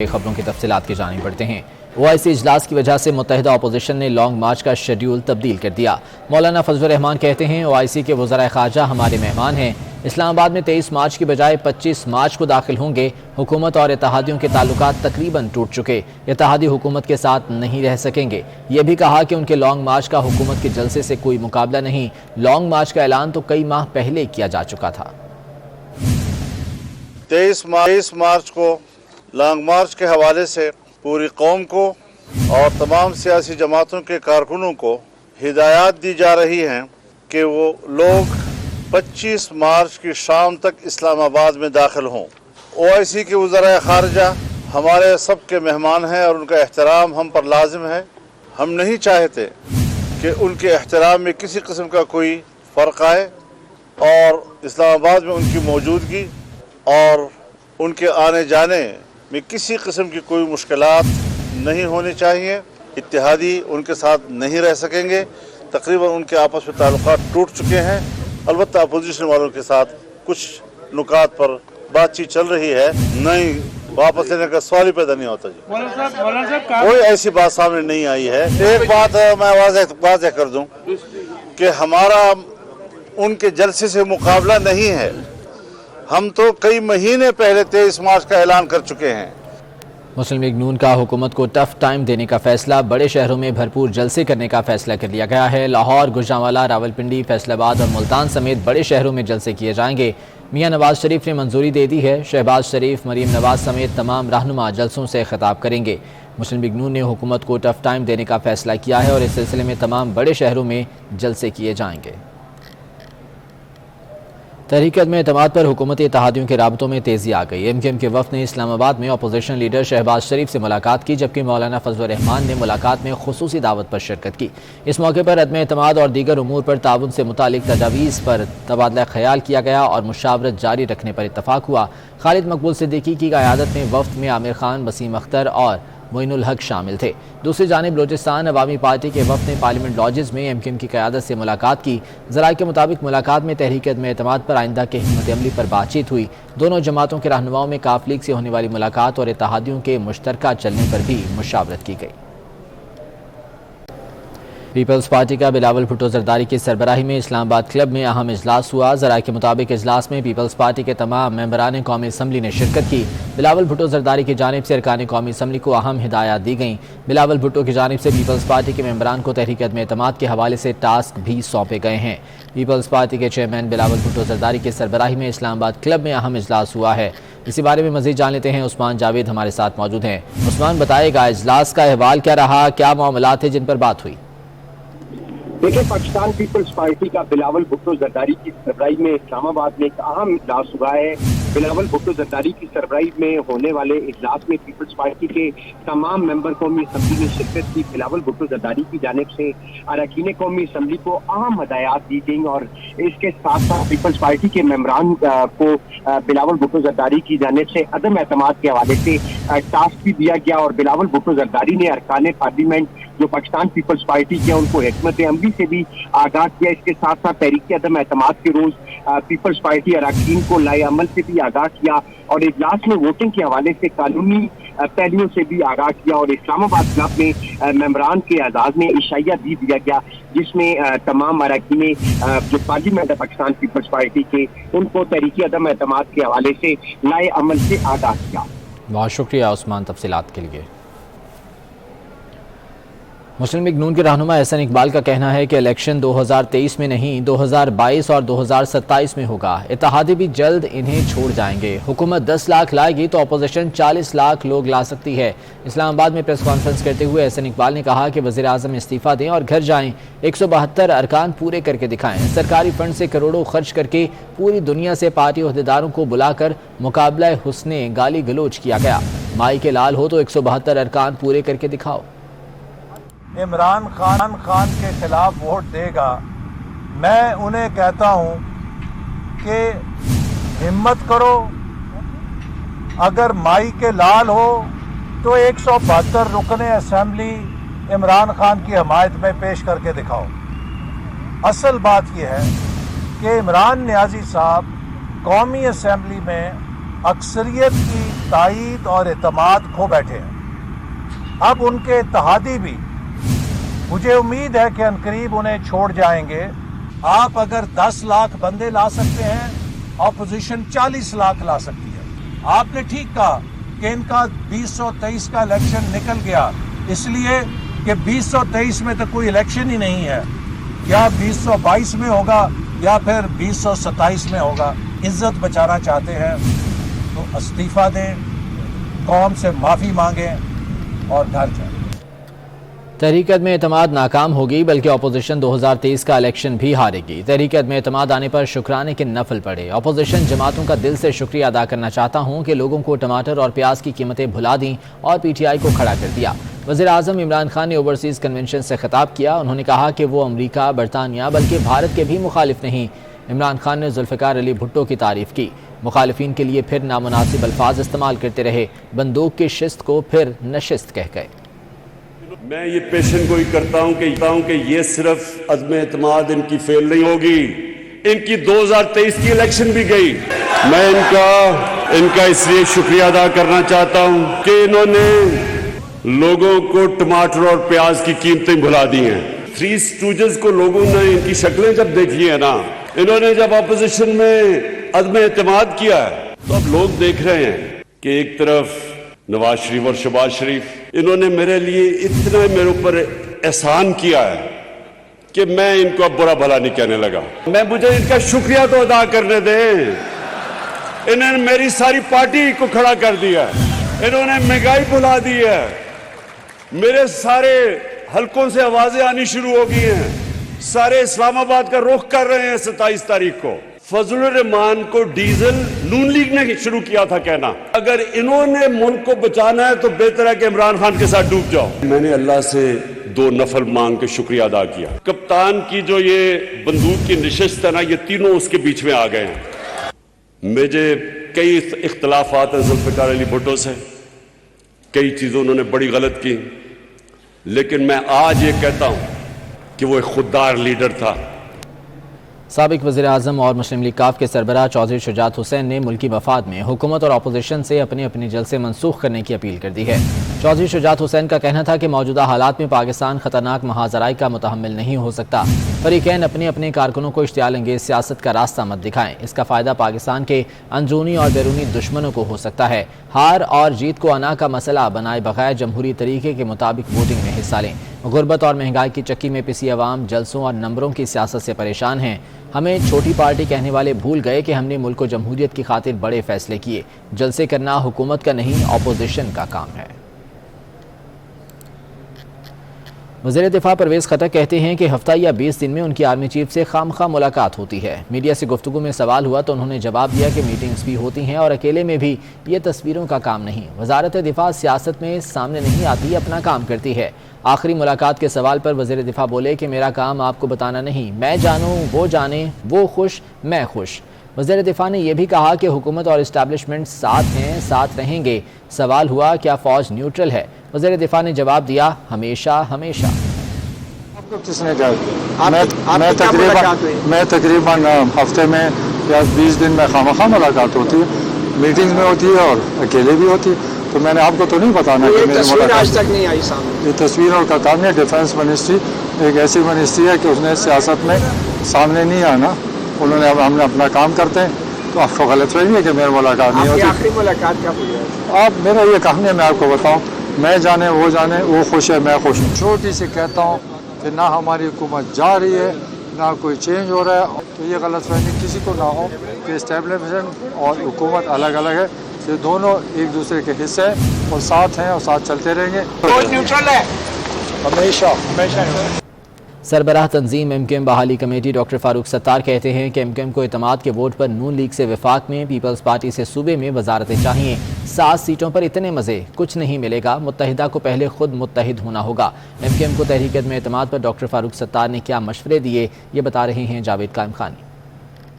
خبروں کی تفصیلات کی جانب بڑھتے ہیں۔ OIC اجلاس کی وجہ سے متحدہ اپوزیشن نے لانگ مارچ کا شیڈیول تبدیل کر دیا۔ مولانا فضل الرحمان کہتے ہیں OIC کے وزرائے خارجہ ہمارے مہمان ہیں۔ اسلام آباد میں 23 مارچ کی بجائے 25 مارچ کو داخل ہوں گے۔ حکومت اور اتحادیوں کے تعلقات تقریباً ٹوٹ چکے، اتحادی حکومت کے ساتھ نہیں رہ سکیں گے۔ یہ بھی کہا کہ ان کے لانگ مارچ کا حکومت کے جلسے سے کوئی مقابلہ نہیں، لانگ مارچ کا اعلان تو کئی ماہ پہلے کیا جا چکا تھا۔ 23 مارچ کو لانگ مارچ کے حوالے سے پوری قوم کو اور تمام سیاسی جماعتوں کے کارکنوں کو ہدایات دی جا رہی ہیں کہ وہ لوگ 25 مارچ کی شام تک اسلام آباد میں داخل ہوں۔ OIC کے وزرائے خارجہ ہمارے سب کے مہمان ہیں اور ان کا احترام ہم پر لازم ہے۔ ہم نہیں چاہتے کہ ان کے احترام میں کسی قسم کا کوئی فرق آئے اور اسلام آباد میں ان کی موجودگی اور ان کے آنے جانے میں کسی قسم کی کوئی مشکلات نہیں ہونی چاہیے۔ اتحادی ان کے ساتھ نہیں رہ سکیں گے، تقریباً ان کے آپس میں تعلقات ٹوٹ چکے ہیں۔ البتہ اپوزیشن والوں کے ساتھ کچھ نکات پر بات چیت چل رہی ہے، نہیں واپس لینے کا سوال ہی پیدا نہیں ہوتا جی۔ کوئی ایسی بات سامنے نہیں آئی ہے۔ ایک بات میں واضح کر دوں کہ ہمارا ان کے جلسے سے مقابلہ نہیں ہے۔ ہم تو کئی مہینے پہلے 23 مارچ کا اعلان کر چکے ہیں۔ مسلم لیگ نون کا حکومت کو ٹف ٹائم دینے کا فیصلہ، بڑے شہروں میں بھرپور جلسے کرنے کا فیصلہ کر لیا گیا ہے۔ لاہور، گوجرانوالہ، راولپنڈی، فیصل آباد اور ملتان سمیت بڑے شہروں میں جلسے کیے جائیں گے۔ میاں نواز شریف نے منظوری دے دی ہے۔ شہباز شریف، مریم نواز سمیت تمام رہنما جلسوں سے خطاب کریں گے۔ مسلم لیگ نون نے حکومت کو ٹف ٹائم دینے کا فیصلہ کیا ہے اور اس سلسلے میں تمام بڑے شہروں میں جلسے کیے جائیں گے۔ تحریک عدم اعتماد پر حکومتی اتحادیوں کے رابطوں میں تیزی آ گئی۔ MKM کے وفد نے اسلام آباد میں اپوزیشن لیڈر شہباز شریف سے ملاقات کی، جبکہ مولانا فضل الرحمان نے ملاقات میں خصوصی دعوت پر شرکت کی۔ اس موقع پر عدم اعتماد اور دیگر امور پر تعاون سے متعلق تجاویز پر تبادلہ خیال کیا گیا اور مشاورت جاری رکھنے پر اتفاق ہوا۔ خالد مقبول صدیقی کی قیادت میں وفد میں عامر خان، وسیم اختر اور معین الحق شامل تھے۔ دوسری جانب بلوچستان عوامی پارٹی کے وفد نے پارلیمنٹ لاجز میں MKM کی قیادت سے ملاقات کی۔ ذرائع کے مطابق ملاقات میں تحریک عدم اعتماد پر آئندہ کے حکمت عملی پر بات چیت ہوئی۔ دونوں جماعتوں کے رہنماؤں میں کاف لیگ سے ہونے والی ملاقات اور اتحادیوں کے مشترکہ چلنے پر بھی مشاورت کی گئی۔ پیپلز پارٹی کا بلاول بھٹو زرداری کی سربراہی میں اسلام آباد کلب میں اہم اجلاس ہوا۔ ذرائع کے مطابق اجلاس میں پیپلز پارٹی کے تمام ممبران قومی اسمبلی نے شرکت کی۔ بلاول بھٹو زرداری کی جانب سے ارکان قومی اسمبلی کو اہم ہدایات دی گئیں۔ بلاول بھٹو کی جانب سے پیپلز پارٹی کے ممبران کو تحریک عدم اعتماد کے حوالے سے ٹاسک بھی سونپے گئے ہیں۔ پیپلز پارٹی کے چیئرمین بلاول بھٹو زرداری کی سربراہی میں اسلام آباد کلب میں اہم اجلاس ہوا ہے۔ اسی بارے میں مزید جان لیتے ہیں، عثمان جاوید ہمارے ساتھ موجود ہیں۔ عثمان بتائے گا اجلاس کا احوال کیا رہا، کیا معاملات ہیں جن پر بات ہوئی؟ دیکھیں، پاکستان پیپلز پارٹی کا بلاول بھٹو زرداری کی سربراہی میں اسلام آباد میں ایک اہم اجلاس ہوا ہے۔ بلاول بھٹو زرداری کی سربراہی میں ہونے والے اجلاس میں پیپلز پارٹی کے تمام ممبر قومی اسمبلی نے شرکت کی۔ بلاول بھٹو زرداری کی جانب سے اراکین قومی اسمبلی کو اہم ہدایات دی گئیں اور اس کے ساتھ ساتھ پیپلز پارٹی کے ممبران کو بلاول بھٹو زرداری کی جانب سے عدم اعتماد کے حوالے سے ٹاسک بھی دیا گیا اور بلاول بھٹو زرداری نے ارکان پارلیمنٹ جو پاکستان پیپلز پارٹی کے ان کو حکمت عملی سے بھی آگاہ کیا۔ اس کے ساتھ ساتھ تحریک عدم اعتماد کے روز پیپلز پارٹی اراکین کو لائے عمل سے بھی آگاہ کیا اور اجلاس میں ووٹنگ کے حوالے سے قانونی پہلوؤں سے بھی آگاہ کیا اور اسلام آباد کلب میں ممبران کے اعزاز میں عشائیہ بھی دیا گیا، جس میں تمام اراکین جو پارلیمنٹ ہے پاکستان پیپلز پارٹی کے ان کو تحریک عدم اعتماد کے حوالے سے لائے عمل سے آگاہ کیا۔ بہت شکریہ عثمان تفصیلات کے لیے۔ مسلم لیگ نون کے رہنما احسن اقبال کا کہنا ہے کہ الیکشن 2023 میں نہیں 2022 اور 2027 میں ہوگا۔ اتحادی بھی جلد انہیں چھوڑ جائیں گے۔ حکومت 10 لاکھ لائے گی تو اپوزیشن 40 لاکھ لوگ لا سکتی ہے۔ اسلام آباد میں پریس کانفرنس کرتے ہوئے احسن اقبال نے کہا کہ وزیر اعظم استعفیٰ دیں اور گھر جائیں، 172 ارکان پورے کر کے دکھائیں۔ سرکاری فنڈ سے کروڑوں خرچ کر کے پوری دنیا سے پارٹی عہدیداروں کو بلا کر مقابلہ حسن گالی گلوچ کیا گیا۔ مائی کے لال ہو تو 172 ارکان پورے کر کے دکھاؤ۔ عمران خان کے خلاف ووٹ دے گا، میں انہیں کہتا ہوں کہ ہمت کرو، اگر مائی کے لال ہو تو 172 رکن اسمبلی عمران خان کی حمایت میں پیش کر کے دکھاؤ۔ اصل بات یہ ہے کہ عمران نیازی صاحب قومی اسمبلی میں اکثریت کی تائید اور اعتماد کھو بیٹھے ہیں۔ اب ان کے اتحادی بھی مجھے امید ہے کہ عنقریب انہیں چھوڑ جائیں گے۔ آپ اگر 10 لاکھ بندے لا سکتے ہیں، اپوزیشن 40 لاکھ لا سکتی ہے۔ آپ نے ٹھیک کہا کہ ان کا 2023 کا الیکشن نکل گیا، اس لیے کہ 2023 میں تو کوئی الیکشن ہی نہیں ہے، یا 2022 میں ہوگا یا پھر 2027 میں ہوگا۔ عزت بچانا چاہتے ہیں تو استعفیٰ دیں، قوم سے معافی مانگیں اور گھر جائیں۔ تحریک عدم اعتماد ناکام ہوگی، بلکہ اپوزیشن 2023 کا الیکشن بھی ہارے گی۔ تحریک عدم اعتماد آنے پر شکرانے کے نفل پڑے۔ اپوزیشن جماعتوں کا دل سے شکریہ ادا کرنا چاہتا ہوں کہ لوگوں کو ٹماٹر اور پیاز کی قیمتیں بھلا دیں اور پی ٹی آئی کو کھڑا کر دیا۔ وزیر اعظم عمران خان نے اوورسیز کنونشن سے خطاب کیا۔ انہوں نے کہا کہ وہ امریکہ، برطانیہ بلکہ بھارت کے بھی مخالف نہیں۔ عمران خان نے ذوالفقار علی بھٹو کی تعریف کی۔ مخالفین کے لیے پھر نامناسب الفاظ استعمال کرتے رہے، بندوق کی شست کو پھر نشست کہہ گئے۔ میں یہ پیشن گوئی کرتا ہوں کہ یہ صرف عدم اعتماد ان کی فیل نہیں ہوگی، ان کی 2023 کی الیکشن بھی گئی۔ میں ان کا اس لیے شکریہ ادا کرنا چاہتا ہوں کہ انہوں نے لوگوں کو ٹماٹر اور پیاز کی قیمتیں بھلا دی ہیں۔ 3 اسٹوجز کو لوگوں نے ان کی شکلیں جب دیکھی ہیں نا، انہوں نے جب اپوزیشن میں عدم اعتماد کیا ہے، تو اب لوگ دیکھ رہے ہیں کہ ایک طرف نواز شریف اور شہباز شریف، انہوں نے میرے لیے اتنا میرے اوپر احسان کیا ہے کہ میں ان کو اب برا بھلا نہیں کہنے لگا۔ مجھے ان کا شکریہ تو ادا کرنے دیں۔ انہوں نے میری ساری پارٹی کو کھڑا کر دیا ہے، انہوں نے مہنگائی بھلا دی ہے، میرے سارے حلقوں سے آوازیں آنی شروع ہو گئی ہیں، سارے اسلام آباد کا رخ کر رہے ہیں 27 تاریخ کو۔ فضل الرحمان کو ڈیزل نون لیگ نے شروع کیا تھا کہنا، اگر انہوں نے ملک کو بچانا ہے تو بہتر ہے کہ عمران خان کے ساتھ ڈوب جاؤ۔ میں نے اللہ سے 2 نفل مانگ کے شکریہ ادا کیا۔ کپتان کی جو یہ بندوق کی نشست ہے نا، یہ تینوں اس کے بیچ میں آ گئے ہیں۔ مجھے کئی اختلافات ہیں ذوالفقار علی بھٹو سے، کئی چیزوں انہوں نے بڑی غلط کی، لیکن میں آج یہ کہتا ہوں کہ وہ ایک خوددار لیڈر تھا۔ سابق وزیر اعظم اور مسلم لیگ کاف کے سربراہ چودھری شجاعت حسین نے ملکی مفاد میں حکومت اور اپوزیشن سے اپنے جلسے منسوخ کرنے کی اپیل کر دی ہے۔ چودھری شجاعت حسین کا کہنا تھا کہ موجودہ حالات میں پاکستان خطرناک محاذرائی کا متحمل نہیں ہو سکتا۔ فریقین اپنے کارکنوں کو اشتعال انگیز سیاست کا راستہ مت دکھائیں، اس کا فائدہ پاکستان کے اندرونی اور بیرونی دشمنوں کو ہو سکتا ہے۔ ہار اور جیت کو انا کا مسئلہ بنائے بغیر جمہوری طریقے کے مطابق ووٹنگ میں حصہ لیں۔ غربت اور مہنگائی کی چکی میں پسی عوام جلسوں اور نمبروں کی سیاست سے پریشان ہیں۔ ہمیں چھوٹی پارٹی کہنے والے بھول گئے کہ ہم نے ملک و جمہوریت کی خاطر بڑے فیصلے کیے۔ جلسے کرنا حکومت کا نہیں، اپوزیشن کا کام ہے۔ وزیر دفاع پرویز خٹک کہتے ہیں کہ ہفتہ یا 20 دن میں ان کی آرمی چیف سے خامخواہ ملاقات ہوتی ہے۔ میڈیا سے گفتگو میں سوال ہوا تو انہوں نے جواب دیا کہ میٹنگز بھی ہوتی ہیں اور اکیلے میں بھی، یہ تصویروں کا کام نہیں۔ وزارت دفاع سیاست میں سامنے نہیں آتی، اپنا کام کرتی ہے۔ آخری ملاقات کے سوال پر وزیر دفاع بولے کہ میرا کام آپ کو بتانا نہیں، میں جانوں وہ جانے، وہ خوش میں خوش۔ وزیر دفاع نے یہ بھی کہا کہ حکومت اور اسٹیبلشمنٹ ساتھ ہیں، ساتھ رہیں گے۔ سوال ہوا کیا فوج نیوٹرل ہے؟ وزیر دفاع نے جواب دیا ہمیشہ ہمیشہ۔ کس نے کہا؟ میں تقریباً ہفتے میں یا 20 دن میں خامخواہ ملاقات ہوتی ہے، میٹنگ میں ہوتی ہے اور اکیلے بھی ہوتی ہے، تو میں نے آپ کو تو نہیں بتانا کہ میری ملاقات آج تک نہیں آئی سامنے۔ یہ تصویر اور کا کام ہے۔ ڈیفنس منسٹری ایک ایسی منسٹری ہے کہ اس نے سیاست میں سامنے نہیں آنا، انہوں نے ہم نے اپنا کام کرتے ہیں، تو آپ کو غلط فہمی ہے کہ میری ملاقات نہیں ہوتی۔ آخری ملاقات کب ہوئی ہے؟ آپ میرا یہ کہانی ہے، میں آپ کو بتاؤں، میں جانے وہ خوش ہے میں خوش ہوں۔ چھوٹی سی کہتا ہوں کہ نہ ہماری حکومت جا رہی ہے نہ کوئی چینج ہو رہا ہے، تو یہ غلط فہمی کسی کو نہ ہو کہ اسٹیبلشمنٹ اور حکومت الگ الگ ہے، یہ دونوں ایک دوسرے کے حصے ہیں اور ساتھ ہیں اور ساتھ چلتے رہیں گے۔ نیوٹرل ہے ہمیشہ ہمیشہ۔ سربراہ تنظیم ایم کیو ایم بحالی کمیٹی ڈاکٹر فاروق ستار کہتے ہیں کہ ایم کیو ایم کو اعتماد کے ووٹ پر نون لیگ سے وفاق میں، پیپلز پارٹی سے صوبے میں وزارتیں چاہیے۔ 7 سیٹوں پر اتنے مزے کچھ نہیں ملے گا، متحدہ کو پہلے خود متحد ہونا ہوگا۔ ایم کیو ایم کو تحریک عدم اعتماد پر ڈاکٹر فاروق ستار نے کیا مشورے دیے، یہ بتا رہے ہیں جاوید قائم خانی۔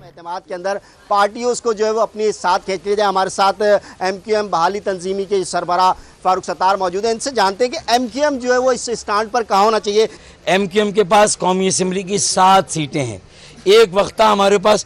اعتماد کے اندر پارٹیوں کو جو ہے وہ اپنے ساتھ کھینچ لیتے ہیں۔ ہمارے ساتھ ایم کیو ایم بحالی تنظیمی کے سربراہ فاروق ستار موجود ہیں، ان سے جانتے ہیں کہ ایم کیو ایم جو ہے وہ اس اسٹانڈ پر کہاں ہونا چاہیے۔ ایم کیو ایم کے پاس قومی اسمبلی کی 7 سیٹیں ہیں، ایک وقتہ ہمارے پاس